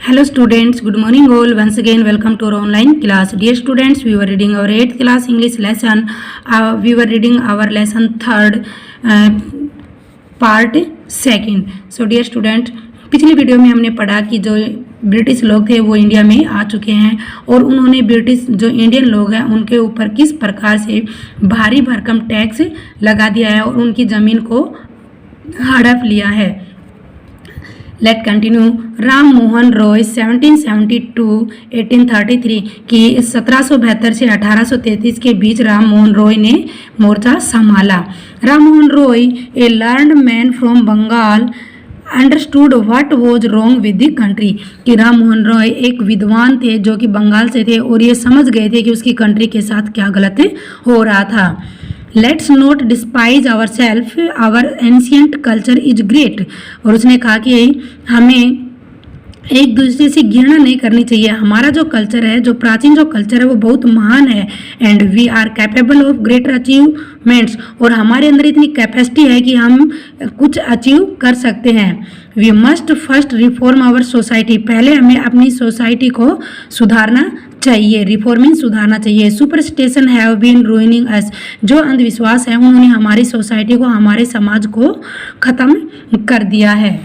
Hello students, good morning all. Once again welcome to our online class. Dear students, we were reading our 8th class English lesson. We were reading our lesson 3rd part 2nd. So dear student, पिछली video में हमने पढ़ा कि जो British लोग थे वो India में आ चुके हैं और उन्होंने ब्रिटिश जो इंडियन लोग हैं उनके ऊपर किस प्रकार से भारी भरकम टैक्स लगा दिया है और उनकी ज़मीन को हड़प लिया है. Let continue. राम मोहन रॉय 1772-1833 की 1772 से 1833 के बीच राम मोहन रॉय ने मोर्चा संभाला. Ram Mohan Roy a learned man from Bengal understood what was wrong with the country. कि राम मोहन रॉय एक विद्वान थे जो कि बंगाल से थे और ये समझ गए थे कि उसकी कंट्री के साथ क्या गलत हो रहा था. Let's not despise our self, our ancient culture is great. और उसने कहा कि हमें एक दूसरे से घृणा नहीं करनी चाहिए. हमारा जो कल्चर है, जो प्राचीन जो कल्चर है वो बहुत महान है. And we are capable of greater achievements. और हमारे अंदर इतनी कैपेसिटी है कि हम कुछ अचीव कर सकते हैं. We must first reform our society. पहले हमें अपनी सोसाइटी को सुधारना चाहिए. रिफॉर्मिंग सुधारना चाहिए. सुपरस्टिशन हैव बीन रूइनिंग अस. जो अंधविश्वास है उन्होंने हमारी सोसाइटी को, हमारे समाज को ख़त्म कर दिया है.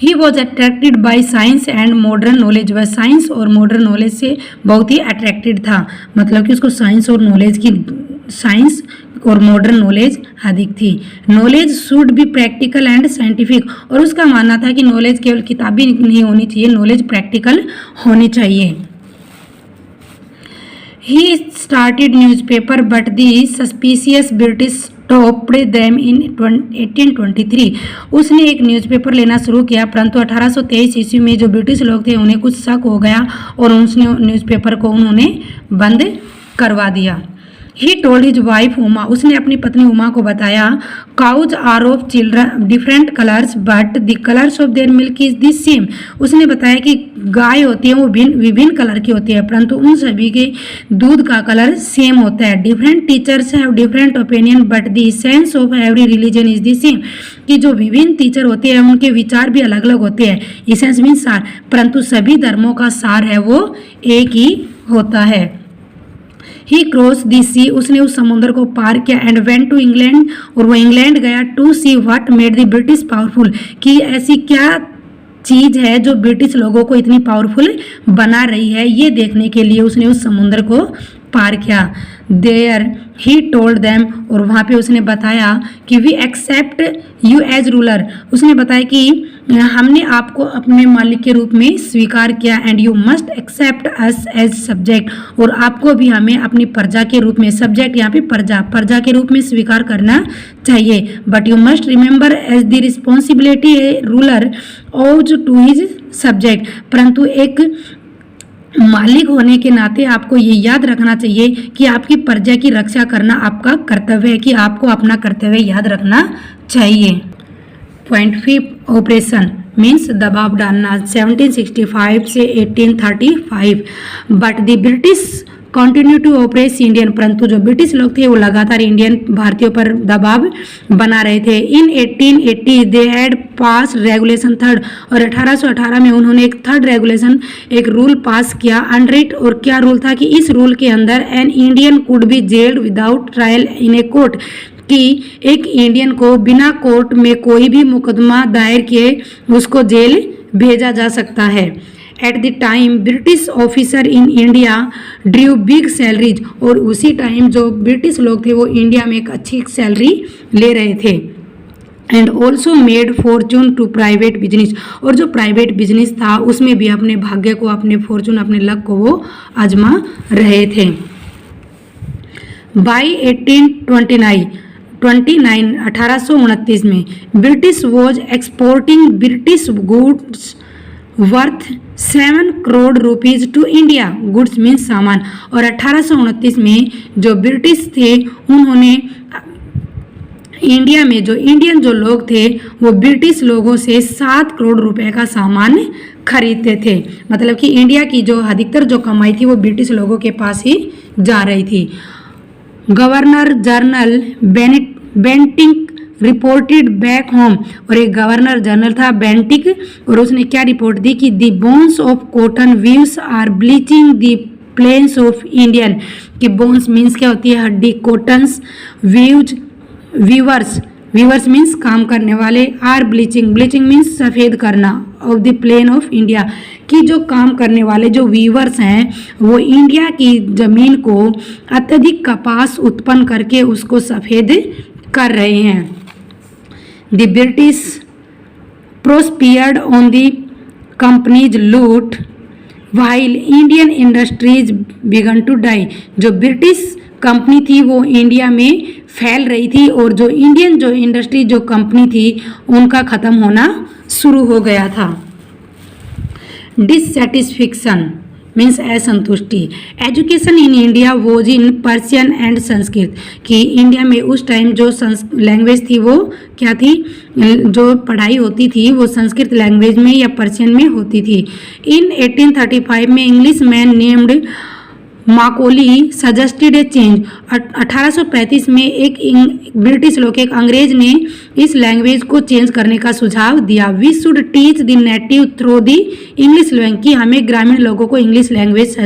He was attracted by science and modern knowledge. वह साइंस और मॉडर्न नॉलेज से बहुत ही अट्रैक्टेड था. मतलब कि उसको साइंस और मॉडर्न नॉलेज अधिक थी. Knowledge should be practical and scientific. और उसका मानना था कि नॉलेज केवल किताबी नहीं होनी चाहिए, नॉलेज प्रैक्टिकल होनी चाहिए. He started newspaper but the suspicious British stopped them in 1823. उसने एक न्यूज़पेपर लेना शुरू किया परंतु 1823 ईस्वी में जो ब्रिटिश लोग थे उन्हें कुछ शक हो गया और उसने न्यूज़पेपर को उन्होंने बंद करवा दिया. He told his wife Uma. उसने अपनी पत्नी उमा को बताया cows are of children different colors but the colors of their milk is the same. उसने बताया कि गाय होती है वो विभिन्न कलर की होती है परंतु उन सभी के दूध का कलर सेम होता है. Different teachers have different opinion but the essence of every religion is the same. कि जो विभिन्न टीचर होते हैं उनके विचार भी अलग अलग होते हैं. Essence means सार, परंतु सभी धर्मों का सार है वो एक ही होता है. He cross the sea. उसने उस समुद्र को पार किया. And went to England. और वो इंग्लैंड गया to see what made the British powerful. कि ऐसी क्या चीज़ है जो ब्रिटिश लोगों को इतनी पावरफुल बना रही है, ये देखने के लिए उसने उस समुद्र को पार किया. There he told them. और वहाँ पे उसने बताया कि we accept you as ruler. उसने बताया कि हमने आपको अपने मालिक के रूप में स्वीकार किया. And you must accept us as subject. और आपको भी हमें अपनी प्रजा के रूप में, सब्जेक्ट यहाँ पे प्रजा के रूप में स्वीकार करना चाहिए. But you must remember as the responsibility a ruler owes to his subject. परंतु एक मालिक होने के नाते आपको ये याद रखना चाहिए कि आपकी प्रजा की रक्षा करना आपका कर्तव्य है, कि आपको अपना कर्तव्य याद रखना चाहिए. पॉइंट 5 ऑपरेशन मीन्स दबाव डालना 1765 से 1835. But the British continue to oppress Indian. परंतु जो ब्रिटिश लोग थे वो लगातार इंडियन भारतीयों पर दबाव बना रहे थे. इन 1880 they had pass regulation 3rd. और 1818 में उन्होंने एक 3rd रेगुलेशन, एक रूल पास किया अंडर इट. और क्या रूल था कि इस रूल के अंदर an Indian could be gelled without trial in a court. कि एक इंडियन को बिना कोर्ट में कोई भी मुकदमा दायर किए उसको जेल भेजा जा सकता है. At the time British officer in India Drew big salaries. और उसी टाइम जो ब्रिटिश लोग थे वो इंडिया में एक अच्छी सैलरी ले रहे थे. And also made fortune to private business. और जो प्राइवेट बिजनेस था उसमें भी अपने भाग्य को, अपने फॉर्चून, अपने लक को वो आजमा रहे थे. बाई 1829 में British was exporting British goods worth 7 crore rupees to India. Goods means सामान. और 1829 में जो ब्रिटिश थे उन्होंने इंडिया में, जो इंडियन जो लोग थे वो ब्रिटिश लोगों से 7 करोड़ रुपए का सामान खरीदते थे. मतलब कि इंडिया की जो अधिकतर जो कमाई थी वो ब्रिटिश लोगों के पास ही जा रही थी. Governor general Bentinck reported back home, और एक गवर्नर जनरल था बेंटिक, और उसने क्या रिपोर्ट दी कि the bones of cotton weaves are bleaching the plains of Indian, कि बोन्स मीन्स क्या होती है हड्डी, कॉटन्स, वीवर्स मीन्स काम करने वाले, आर ब्लीचिंग मीन्स सफ़ेद करना, of the plain of India, कि जो काम करने वाले जो वीवर्स हैं वो इंडिया की ज़मीन को अत्यधिक कपास उत्पन्न करके उसको सफ़ेद कर रहे हैं। The British prospered on the company's loot while Indian industries began to die, जो ब्रिटिश कंपनी थी वो इंडिया में फैल रही थी और जो इंडियन जो इंडस्ट्री जो कंपनी थी उनका ख़त्म होना शुरू हो गया था। डिससेटिस्फिक्शन मीन्स असंतुष्टि। Education in India was in Persian and Sanskrit, कि इंडिया में उस टाइम जो लैंग्वेज थी वो क्या थी, जो पढ़ाई होती थी वो संस्कृत लैंग्वेज में या पर्शियन में होती थी। इन 1835 में Englishman named Macaulay suggested a change, 1835 में एक ब्रिटिश लोग एक अंग्रेज ने इस लैंग्वेज को चेंज करने का सुझाव दिया। We should teach the native through the English language, कि हमें ग्रामीण लोगों को इंग्लिश लैंग्वेज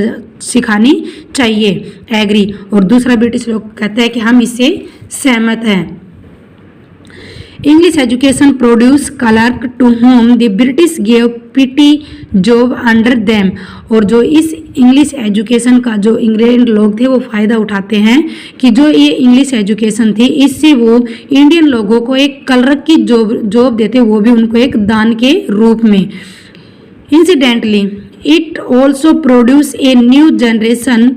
सिखानी चाहिए। एग्री, और दूसरा ब्रिटिश लोग कहते हैं कि हम इससे सहमत हैं। English education produce clerk to home the British gave pity job under them, और जो इस इंग्लिश एजुकेशन का जो इंग्लैंड लोग थे वो फ़ायदा उठाते हैं कि जो ये इंग्लिश एजुकेशन थी इससे वो इंडियन लोगों को एक क्लर्क की जॉब देते, वो भी उनको एक दान के रूप में। Incidentally it also produce a new generation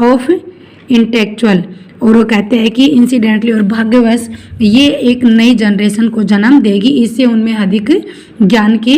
of intellectual, और वो कहते हैं कि इंसिडेंटली और भाग्यवश ये एक नई जनरेशन को जन्म देगी, इससे उनमें अधिक ज्ञान की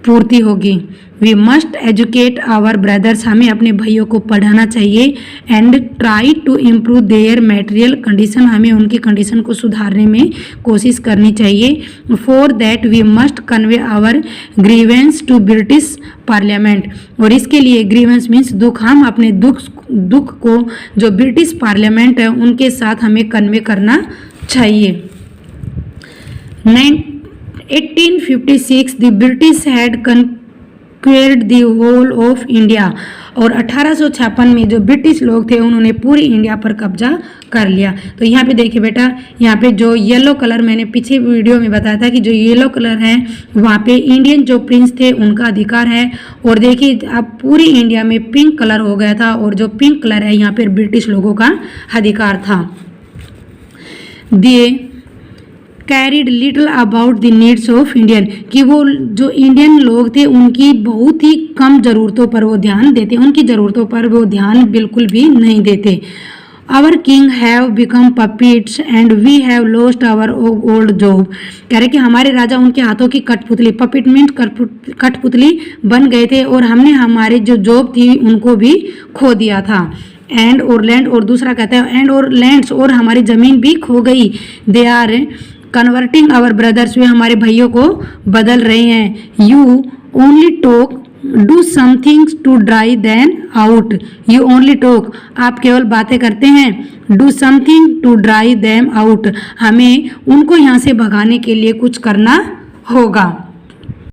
पूर्ति होगी। We must educate our brothers, हमें अपने भाइयों को पढ़ाना चाहिए। And try to improve their material condition, हमें उनकी कंडीशन को सुधारने में कोशिश करनी चाहिए। For that we must convey our grievance to British parliament, और इसके लिए ग्रीवेंस मीन्स दुख, हम अपने दुख को जो ब्रिटिश पार्लियामेंट है उनके साथ हमें कन्वे करना चाहिए। 1856 the British had conquered the whole of India, और 1856 में जो ब्रिटिश लोग थे उन्होंने पूरी इंडिया पर कब्जा कर लिया। तो यहाँ पे देखिए बेटा, यहाँ पे जो येलो कलर मैंने पीछे वीडियो में बताया था कि जो येलो कलर है वहाँ पे इंडियन जो प्रिंस थे उनका अधिकार है, और देखिए अब पूरी इंडिया में पिंक कलर हो गया था, और जो पिंक कलर है यहाँ पे ब्रिटिश लोगों का अधिकार था। दे carried little about the needs of Indian, कि वो जो इंडियन लोग थे उनकी बहुत ही कम ज़रूरतों पर वो ध्यान देते, उनकी ज़रूरतों पर वो ध्यान बिल्कुल भी नहीं देते। Our king have become puppets and we have lost our old job, कह रहे कि हमारे राजा उनके हाथों की कठपुतली, पपिट मीन्स कठपुतली बन गए थे, और हमने हमारे जो जॉब थी उनको भी खो दिया था। एंड और लैंड, और दूसरा कहता है एंड और लैंड्स, और हमारी ज़मीन भी खो गई। They are converting our brothers, वे हमारे भाइयों को बदल रहे हैं। You only talk do something to drive them out, you only talk, आप केवल बातें करते हैं। Do something to drive them out, हमें उनको यहाँ से भगाने के लिए कुछ करना होगा।